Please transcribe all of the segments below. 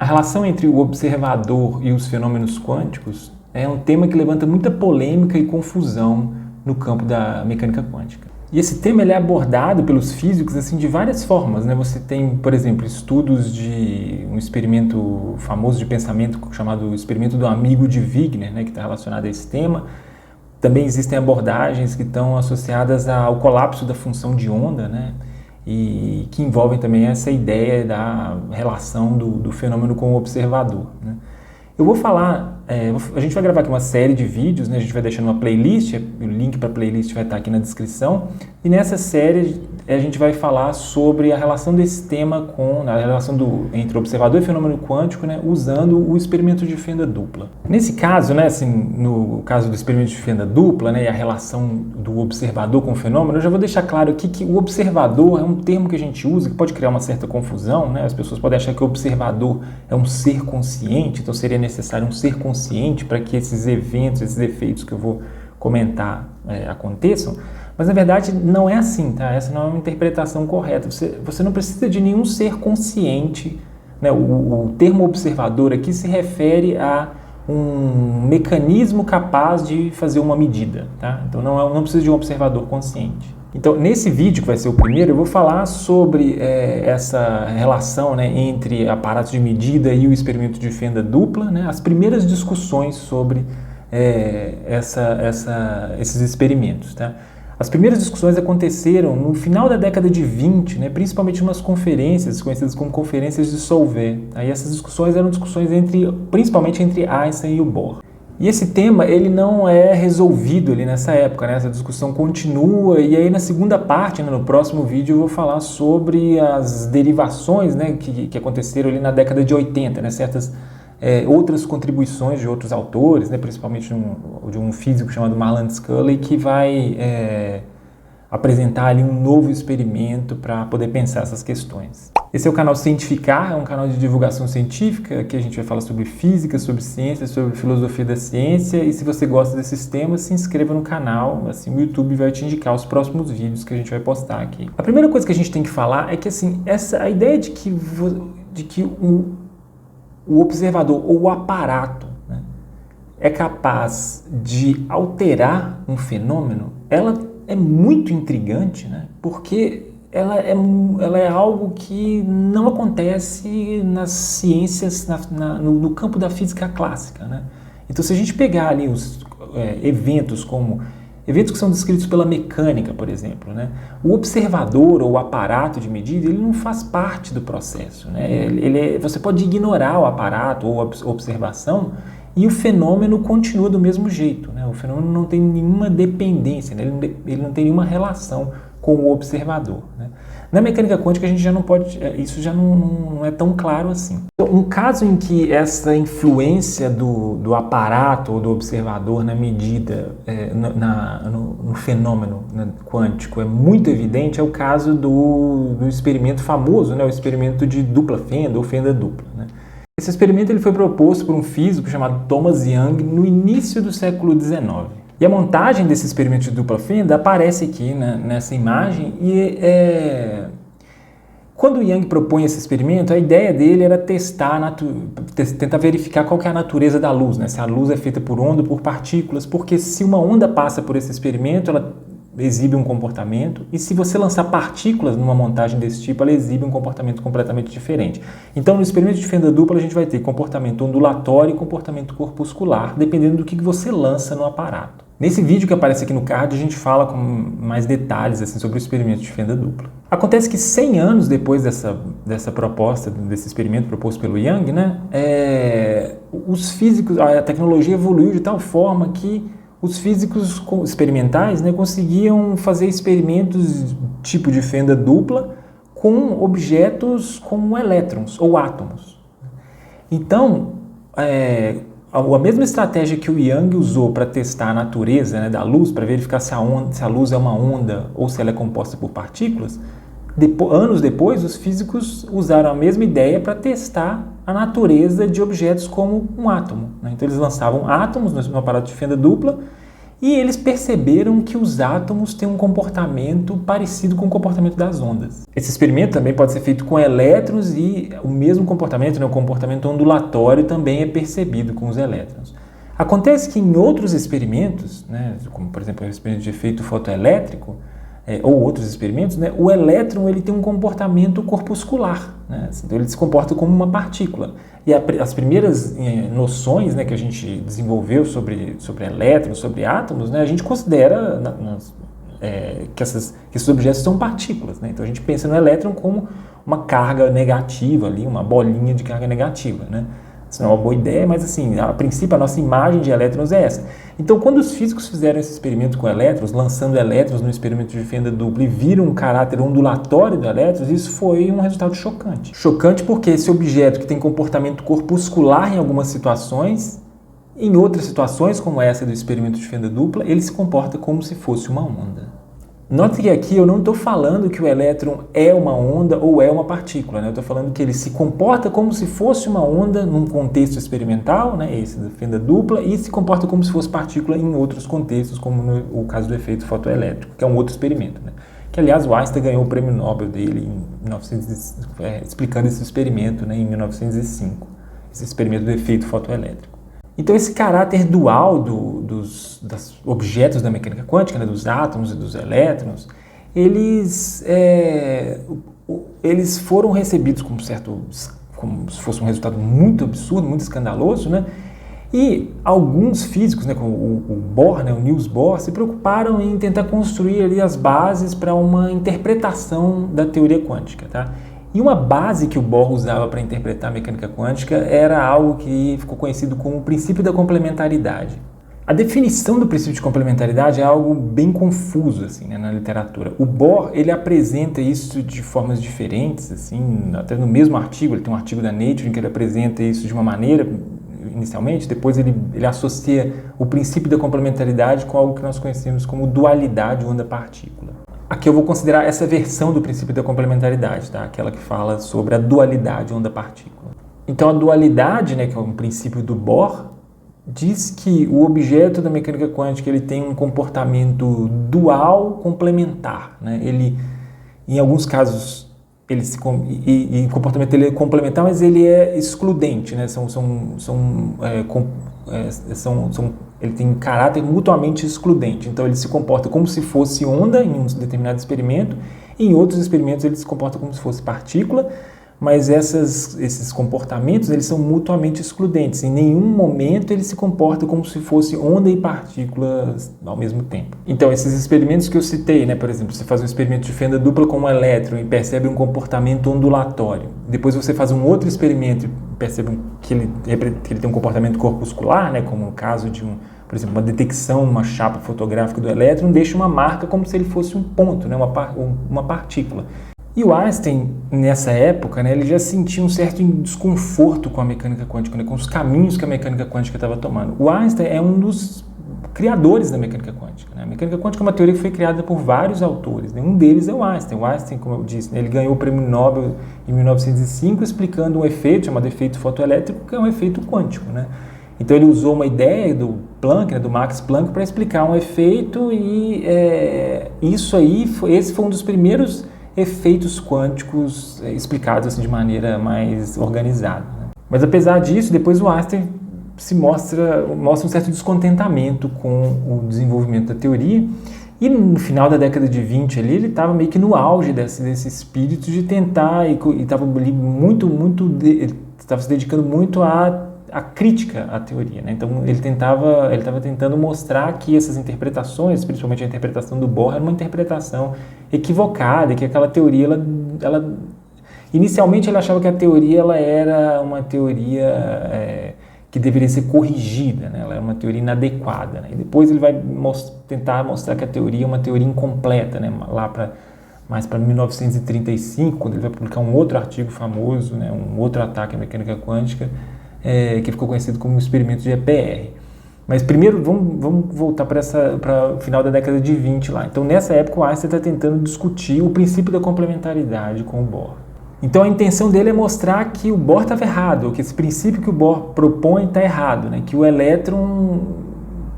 A relação entre o observador e os fenômenos quânticos é um tema que levanta muita polêmica e confusão no campo da mecânica quântica. E esse tema ele é abordado pelos físicos assim, de várias formas, né? Você tem, por exemplo, estudos de um experimento famoso de pensamento chamado experimento do amigo de Wigner, né? Que está relacionado a esse tema. Também existem abordagens que estão associadas ao colapso da função de onda, né? E que envolvem também essa ideia da relação do fenômeno com o observador, né? Eu vou falar, a gente vai gravar aqui uma série de vídeos, né? A gente vai deixar numa playlist, o link para a playlist vai estar aqui na descrição, e nessa série a gente vai falar sobre a relação desse tema com a relação entre o observador e o fenômeno quântico, né? Usando o experimento de fenda dupla. Nesse caso, né, assim, no caso do experimento de fenda dupla, né, e a relação do observador com o fenômeno, eu já vou deixar claro aqui que o observador é um termo que a gente usa que pode criar uma certa confusão, né? As pessoas podem achar que o observador é um ser consciente, então seria necessário um ser consciente para que esses eventos, esses efeitos que eu vou comentar aconteçam, mas na verdade não é assim, tá? Essa não é uma interpretação correta. Você não precisa de nenhum ser consciente, né? O termo observador aqui se refere a um mecanismo capaz de fazer uma medida, tá? Então não precisa de um observador consciente. Então, nesse vídeo, que vai ser o primeiro, eu vou falar sobre essa relação, né, entre aparatos de medida e o experimento de fenda dupla, né, as primeiras discussões sobre esses experimentos. Tá? As primeiras discussões aconteceram no final da década de 20, né, principalmente em umas conferências conhecidas como conferências de Solvay. Aí essas discussões eram discussões principalmente entre Einstein e o Bohr. E esse tema ele não é resolvido ali nessa época, né? Essa discussão continua, e aí na segunda parte, né, no próximo vídeo, eu vou falar sobre as derivações, né, que aconteceram ali na década de 80, né? Certas outras contribuições de outros autores, né, principalmente de um físico chamado Marland Scully, que vai apresentar ali um novo experimento para poder pensar essas questões. Esse é o canal Cientificar, é um canal de divulgação científica, que a gente vai falar sobre física, sobre ciência, sobre filosofia da ciência, e se você gosta desses temas, se inscreva no canal, assim o YouTube vai te indicar os próximos vídeos que a gente vai postar aqui. A primeira coisa que a gente tem que falar é que assim, a ideia de que o observador ou o aparato, né, é capaz de alterar um fenômeno, ela é muito intrigante, né, porque ela é algo que não acontece nas ciências, no campo da física clássica, né? Então, se a gente pegar ali os eventos que são descritos pela mecânica, por exemplo, né? O observador ou o aparato de medida, ele não faz parte do processo, né? Você pode ignorar o aparato ou a observação e o fenômeno continua do mesmo jeito, né? O fenômeno não tem nenhuma dependência, né? Ele não tem nenhuma relação com o observador, né? Na mecânica quântica a gente já não pode, isso já não é tão claro assim. Então, um caso em que essa influência do aparato ou do observador na medida, no fenômeno, né, quântico é muito evidente é o caso do experimento famoso, né, o experimento de dupla fenda ou fenda dupla, né? Esse experimento ele foi proposto por um físico chamado Thomas Young no início do século XIX. E a montagem desse experimento de dupla fenda aparece aqui, né, nessa imagem, e quando o Young propõe esse experimento, a ideia dele era tentar verificar qual que é a natureza da luz, né, se a luz é feita por onda ou por partículas, porque se uma onda passa por esse experimento, ela exibe um comportamento, e se você lançar partículas numa montagem desse tipo, ela exibe um comportamento completamente diferente. Então, no experimento de fenda dupla, a gente vai ter comportamento ondulatório e comportamento corpuscular, dependendo do que você lança no aparato. Nesse vídeo que aparece aqui no card, a gente fala com mais detalhes assim, sobre o experimento de fenda dupla. Acontece que 100 anos depois dessa proposta, desse experimento proposto pelo Young, né, os físicos, a tecnologia evoluiu de tal forma que os físicos experimentais, né, conseguiam fazer experimentos tipo de fenda dupla com objetos como elétrons ou átomos. Então, a mesma estratégia que o Young usou para testar a natureza, né, da luz, para verificar se a luz é uma onda ou se ela é composta por partículas, anos depois os físicos usaram a mesma ideia para testar a natureza de objetos como um átomo, né? Então eles lançavam átomos no aparato de fenda dupla E eles perceberam que os átomos têm um comportamento parecido com o comportamento das ondas. Esse experimento também pode ser feito com elétrons e o mesmo comportamento, né, o comportamento ondulatório, também é percebido com os elétrons. Acontece que em outros experimentos, né, como por exemplo o experimento de efeito fotoelétrico, ou outros experimentos, né, o elétron ele tem um comportamento corpuscular, né, então ele se comporta como uma partícula. E as primeiras noções, né, que a gente desenvolveu sobre elétrons, sobre átomos, né, a gente considera que esses objetos são partículas. Né, então a gente pensa no elétron como uma carga negativa, ali, uma bolinha de carga negativa. Né. Isso não é uma boa ideia, mas assim, a princípio a nossa imagem de elétrons é essa. Então, quando os físicos fizeram esse experimento com elétrons, lançando elétrons no experimento de fenda dupla e viram um caráter ondulatório do elétrons, isso foi um resultado chocante. Chocante porque esse objeto que tem comportamento corpuscular em algumas situações, em outras situações, como essa do experimento de fenda dupla, ele se comporta como se fosse uma onda. Note que aqui eu não estou falando que o elétron é uma onda ou é uma partícula, né? Eu estou falando que ele se comporta como se fosse uma onda num contexto experimental, né? Esse da fenda dupla, e se comporta como se fosse partícula em outros contextos, como no caso do efeito fotoelétrico, que é um outro experimento, né? Que, aliás, o Einstein ganhou o prêmio Nobel dele explicando esse experimento, né, em 1905, esse experimento do efeito fotoelétrico. Então, esse caráter dual dos objetos da mecânica quântica, né, dos átomos e dos elétrons, eles foram recebidos como se fosse um resultado muito absurdo, muito escandaloso, né? E alguns físicos, né, como o Bohr, né, o Niels Bohr, se preocuparam em tentar construir ali as bases para uma interpretação da teoria quântica, tá? E uma base que o Bohr usava para interpretar a mecânica quântica era algo que ficou conhecido como o princípio da complementaridade. A definição do princípio de complementaridade é algo bem confuso assim, né, na literatura. O Bohr ele apresenta isso de formas diferentes, assim, até no mesmo artigo. Ele tem um artigo da Nature em que ele apresenta isso de uma maneira inicialmente, depois ele associa o princípio da complementaridade com algo que nós conhecemos como dualidade onda-partícula. Aqui eu vou considerar essa versão do princípio da complementaridade, tá? Aquela que fala sobre a dualidade onda-partícula. Então a dualidade, né, que é um princípio do Bohr, diz que o objeto da mecânica quântica ele tem um comportamento dual complementar, né? Ele, em alguns casos, o comportamento dele é complementar, mas ele é excludente, né? Ele tem caráter mutuamente excludente. Então ele se comporta como se fosse onda em um determinado experimento, e em outros experimentos ele se comporta como se fosse partícula, mas esses comportamentos eles são mutuamente excludentes. Em nenhum momento ele se comporta como se fosse onda e partícula ao mesmo tempo. Então esses experimentos que eu citei, né, por exemplo, você faz um experimento de fenda dupla com um elétron e percebe um comportamento ondulatório. Depois você faz um outro experimento e percebe que ele tem um comportamento corpuscular, né, como no caso de por exemplo, uma detecção, uma chapa fotográfica do elétron, deixa uma marca como se ele fosse um ponto, né, uma partícula. E o Einstein, nessa época, né, ele já sentia um certo desconforto com a mecânica quântica, né, com os caminhos que a mecânica quântica estava tomando. O Einstein é um dos criadores da mecânica quântica. Né? A mecânica quântica é uma teoria que foi criada por vários autores. Né? Um deles é o Einstein. O Einstein, como eu disse, né, ele ganhou o prêmio Nobel em 1905 explicando um efeito chamado efeito fotoelétrico, que é um efeito quântico. Né? Então ele usou uma ideia do Planck, né, do Max Planck, para explicar um efeito e esse foi um dos primeiros efeitos quânticos explicados assim, de maneira mais organizada. Né? Mas apesar disso, depois o Einstein mostra um certo descontentamento com o desenvolvimento da teoria, e no final da década de 20 ali, ele estava meio que no auge desse espírito de tentar, e estava se dedicando muito à crítica à teoria. Né? Então ele estava tentando mostrar que essas interpretações, principalmente a interpretação do Bohr, era uma interpretação equivocada, e que aquela teoria, inicialmente ele achava que a teoria ela era uma teoria que deveria ser corrigida, né? Ela é uma teoria inadequada. Né? E depois ele vai tentar mostrar que a teoria é uma teoria incompleta, né? Mais para 1935, quando ele vai publicar um outro artigo famoso, né? Um outro ataque à mecânica quântica, que ficou conhecido como o experimento de EPR. Mas primeiro vamos voltar para o final da década de 20 lá. Então nessa época o Einstein está tentando discutir o princípio da complementaridade com o Bohr. Então a intenção dele é mostrar que o Bohr estava errado, ou que esse princípio que o Bohr propõe está errado, né? Que o elétron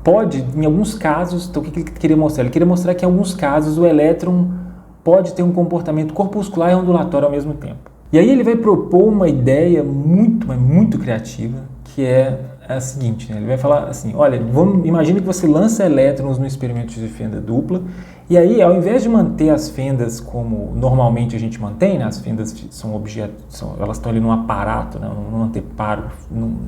pode, em alguns casos, então o que ele queria mostrar? Ele queria mostrar que em alguns casos o elétron pode ter um comportamento corpuscular e ondulatório ao mesmo tempo. E aí ele vai propor uma ideia muito, mas muito criativa, que é a seguinte, né? Ele vai falar assim, olha, imagine que você lança elétrons no experimento de fenda dupla, e aí, ao invés de manter as fendas como normalmente a gente mantém, né? As fendas são objetos, elas estão ali num aparato, né? Num anteparo,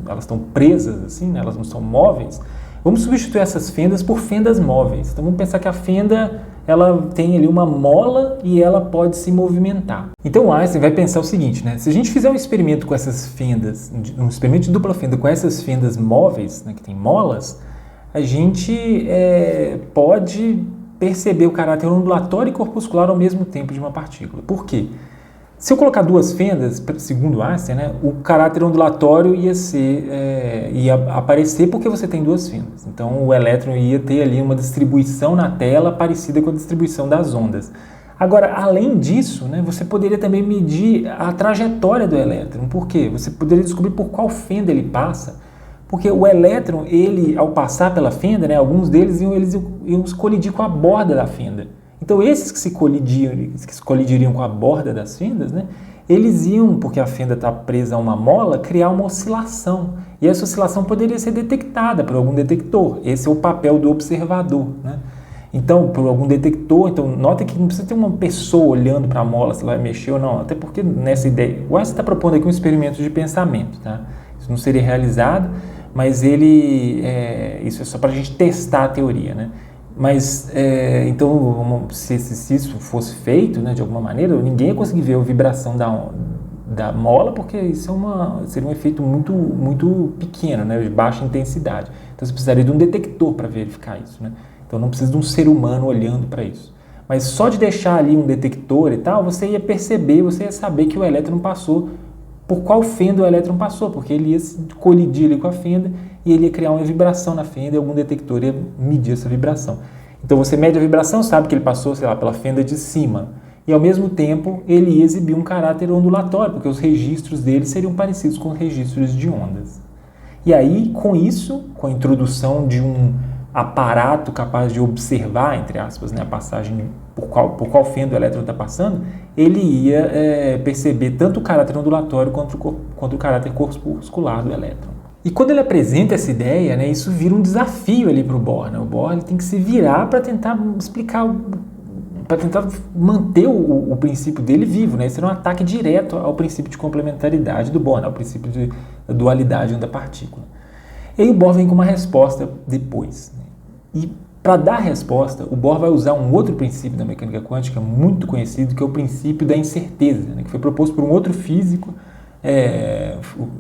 elas estão presas assim, né? Elas não são móveis. Vamos substituir essas fendas por fendas móveis. Então vamos pensar que a fenda ela tem ali uma mola e ela pode se movimentar. Então Einstein vai pensar o seguinte, né? Se a gente fizer um experimento com essas fendas, um experimento de dupla fenda com essas fendas móveis, né, que tem molas, a gente pode perceber o caráter ondulatório e corpuscular ao mesmo tempo de uma partícula. Por quê? Se eu colocar duas fendas, segundo Einstein, né, o caráter ondulatório ia aparecer porque você tem duas fendas. Então o elétron ia ter ali uma distribuição na tela parecida com a distribuição das ondas. Agora, além disso, né, você poderia também medir a trajetória do elétron. Por quê? Você poderia descobrir por qual fenda ele passa. Porque o elétron, ele, ao passar pela fenda, né, alguns deles iam colidir com a borda da fenda. Então, esses que se colidiriam com a borda das fendas, né, eles iam, porque a fenda está presa a uma mola, criar uma oscilação. E essa oscilação poderia ser detectada por algum detector. Esse é o papel do observador, né? Então, por algum detector, então nota que não precisa ter uma pessoa olhando para a mola se ela vai mexer ou não, até porque nessa ideia, o Einstein está propondo aqui um experimento de pensamento, tá? Isso não seria realizado, mas isso é só para a gente testar a teoria, né? Mas, então, se isso fosse feito, né, de alguma maneira, ninguém ia conseguir ver a vibração da mola, porque isso seria um efeito muito, muito pequeno, né, de baixa intensidade. Então, você precisaria de um detector para verificar isso, né? Então, não precisa de um ser humano olhando para isso. Mas só de deixar ali um detector e tal, você ia perceber, você ia saber que o elétron passou, por qual fenda o elétron passou, porque ele ia se colidir ali com a fenda e ele ia criar uma vibração na fenda e algum detector ia medir essa vibração. Então você mede a vibração, sabe que ele passou, sei lá, pela fenda de cima. E ao mesmo tempo ele ia exibir um caráter ondulatório, porque os registros dele seriam parecidos com os registros de ondas. E aí, com isso, com a introdução de um aparato capaz de observar, entre aspas, né, a passagem por qual fenda o elétron está passando, ele ia perceber tanto o caráter ondulatório quanto o caráter corpuscular do elétron. E quando ele apresenta essa ideia, né, isso vira um desafio ali para o Bohr. Né? O Bohr ele tem que se virar para tentar explicar, para tentar manter o princípio dele vivo. Né? Esse era um ataque direto ao princípio de complementaridade do Bohr, né? Ao princípio de dualidade onda-partícula. E aí o Bohr vem com uma resposta depois. Né? E para dar a resposta, o Bohr vai usar um outro princípio da mecânica quântica muito conhecido, que é o princípio da incerteza, né? Que foi proposto por um outro físico,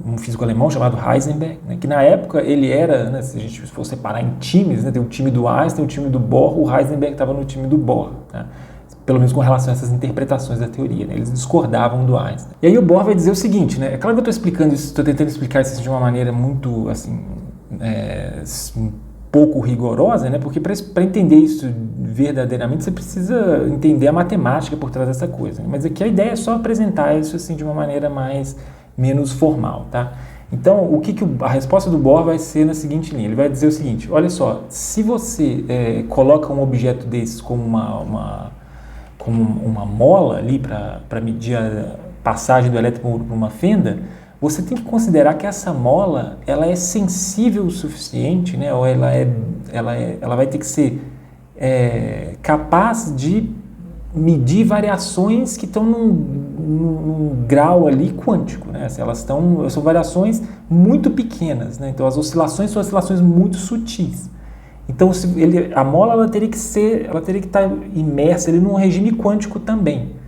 um físico alemão chamado Heisenberg, né? Que na época ele era, né, se a gente for separar em times, né, tem o time do Einstein, o time do Bohr, o Heisenberg estava no time do Bohr, né? Pelo menos com relação a essas interpretações da teoria, né? Eles discordavam do Einstein. E aí o Bohr vai dizer o seguinte, né? É claro que eu estou explicando isso, estou tentando explicar isso de uma maneira muito, assim, pouco rigorosa, né? Porque para entender isso verdadeiramente você precisa entender a matemática por trás dessa coisa. Né? Mas aqui a ideia é só apresentar isso assim de uma maneira menos formal, tá? Então, a resposta do Bohr vai ser na seguinte linha. Ele vai dizer o seguinte: olha só, se você coloca um objeto desses como uma mola ali para medir a passagem do elétron por uma fenda, você tem que considerar que essa mola ela é sensível o suficiente, né? Ou ela vai ter que ser capaz de medir variações que estão num grau ali quântico, né? São variações muito pequenas, né? Então as oscilações são oscilações muito sutis. Então a mola ela teria que estar imersa ali num regime quântico também.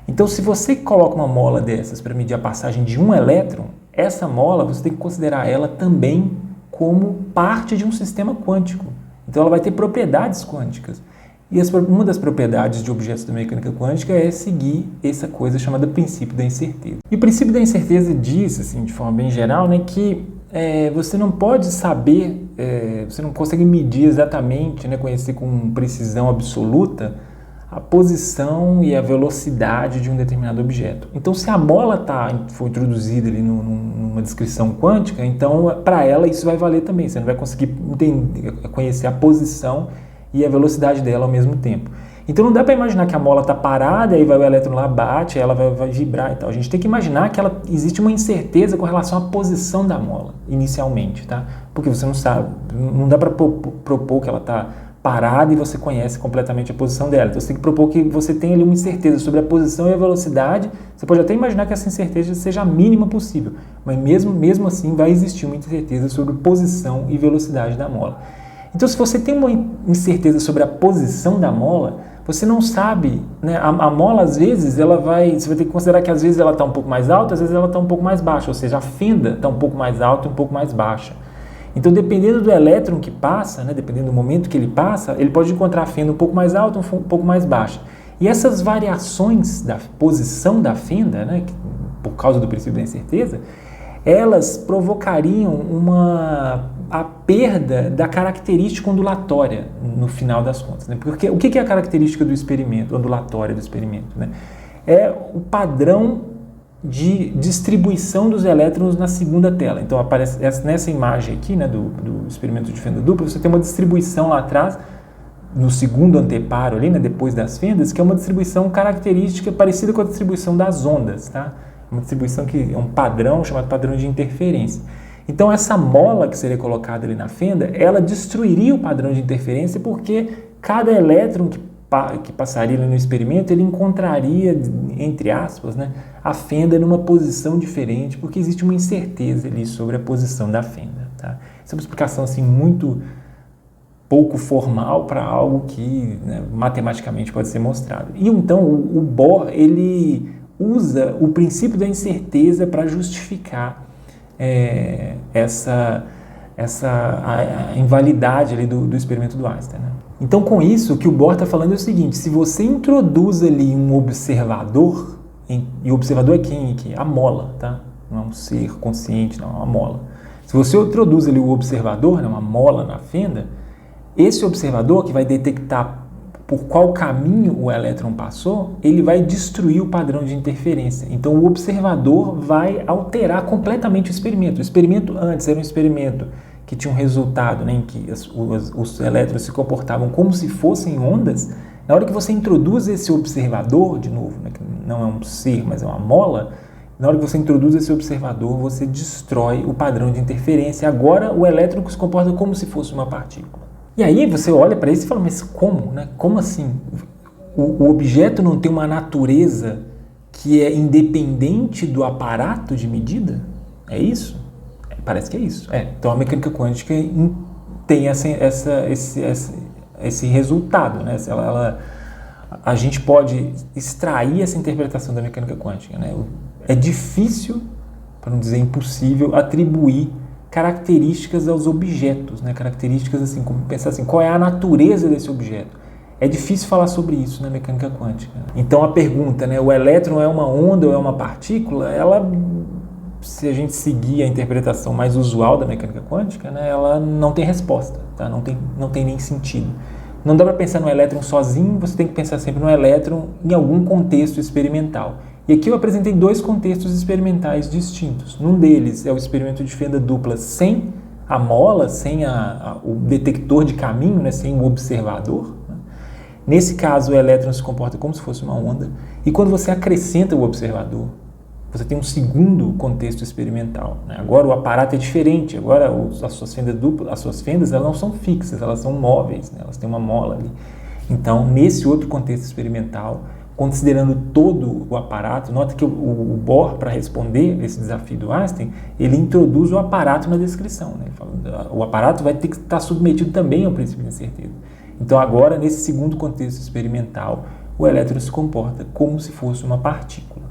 Então, se você coloca uma mola dessas para medir a passagem de um elétron, essa mola você tem que considerar ela também como parte de um sistema quântico. Então, ela vai ter propriedades quânticas. E uma das propriedades de objetos da mecânica quântica é seguir essa coisa chamada princípio da incerteza. E o princípio da incerteza diz, assim, de forma bem geral, né, que você não pode saber, você não consegue medir exatamente, né, conhecer com precisão absoluta a posição e a velocidade de um determinado objeto. Então, se a mola foi introduzida ali numa descrição quântica, então para ela isso vai valer também. Você não vai conseguir conhecer a posição e a velocidade dela ao mesmo tempo. Então não dá para imaginar que a mola está parada, aí vai o elétron lá, bate, ela vai vibrar e tal. A gente tem que imaginar que existe uma incerteza com relação à posição da mola, inicialmente, tá? Porque você não sabe, não dá para propor que ela está parada e você conhece completamente a posição dela. Então você tem que propor que você tenha ali uma incerteza sobre a posição e a velocidade. Você pode até imaginar que essa incerteza seja a mínima possível, mas mesmo assim vai existir uma incerteza sobre posição e velocidade da mola. Então se você tem uma incerteza sobre a posição da mola, você não sabe, né? A mola às vezes você vai ter que considerar que às vezes ela está um pouco mais alta, às vezes ela está um pouco mais baixa, ou seja, a fenda está um pouco mais alta e um pouco mais baixa. Então, dependendo do elétron que passa, né, dependendo do momento que ele passa, ele pode encontrar a fenda um pouco mais alta, um pouco mais baixa. E essas variações da posição da fenda, né, por causa do princípio da incerteza, elas provocariam a perda da característica ondulatória no final das contas. Né? Porque o que é a característica do experimento, ondulatória do experimento? Né? É o padrão de distribuição dos elétrons na segunda tela. Então, aparece nessa imagem aqui, né, do experimento de fenda dupla, você tem uma distribuição lá atrás, no segundo anteparo ali, né, depois das fendas, que é uma distribuição característica parecida com a distribuição das ondas, tá? Uma distribuição que é um padrão chamado padrão de interferência. Então, essa mola que seria colocada ali na fenda, ela destruiria o padrão de interferência porque cada elétron que passaria no experimento, ele encontraria, entre aspas, né, a fenda numa posição diferente, porque existe uma incerteza ali sobre a posição da fenda. Tá? Essa é uma explicação assim, muito pouco formal para algo que, né, matematicamente pode ser mostrado. E então o Bohr ele usa o princípio da incerteza para justificar a invalidade ali do experimento do Einstein. Né? Então, com isso, o que o Bohr está falando é o seguinte: se você introduz ali um observador, e o observador é quem aqui? A mola, tá? Não é um ser consciente, não, é uma mola. Se você introduz ali o observador, né, uma mola na fenda, esse observador que vai detectar por qual caminho o elétron passou, ele vai destruir o padrão de interferência. Então, o observador vai alterar completamente o experimento. O experimento antes era um experimento que tinha um resultado, né, em que os elétrons se comportavam como se fossem ondas. Na hora que você introduz esse observador, de novo, né, que não é um ser, mas é uma mola, na hora que você introduz esse observador, você destrói o padrão de interferência. Agora, o elétron se comporta como se fosse uma partícula. E aí você olha para isso e fala, mas como? Né? Como assim? O objeto não tem uma natureza que é independente do aparato de medida? É isso? Parece que é isso. Então a mecânica quântica tem esse resultado. Né? A gente pode extrair essa interpretação da mecânica quântica. Né? É difícil, para não dizer impossível, atribuir características aos objetos, né? Características assim, como pensar assim, qual é a natureza desse objeto? É difícil falar sobre isso na mecânica quântica. Então a pergunta, né, o elétron é uma onda ou é uma partícula? Ela, se a gente seguir a interpretação mais usual da mecânica quântica, né, ela não tem resposta, tá? Não tem nem sentido. Não dá para pensar no elétron sozinho, você tem que pensar sempre no elétron em algum contexto experimental. E aqui eu apresentei dois contextos experimentais distintos. Um deles é o experimento de fenda dupla sem a mola, sem o detector de caminho, né, sem o observador. Né? Nesse caso, o elétron se comporta como se fosse uma onda. E quando você acrescenta o observador, você tem um segundo contexto experimental. Né? Agora o aparato é diferente. Agora as suas fendas elas não são fixas, elas são móveis. Né? Elas têm uma mola ali. Então, nesse outro contexto experimental, considerando todo o aparato, nota que o Bohr, para responder esse desafio do Einstein, ele introduz o aparato na descrição. Né? Ele fala, o aparato vai ter que estar submetido também ao princípio de incerteza. Então agora, nesse segundo contexto experimental, o elétron se comporta como se fosse uma partícula.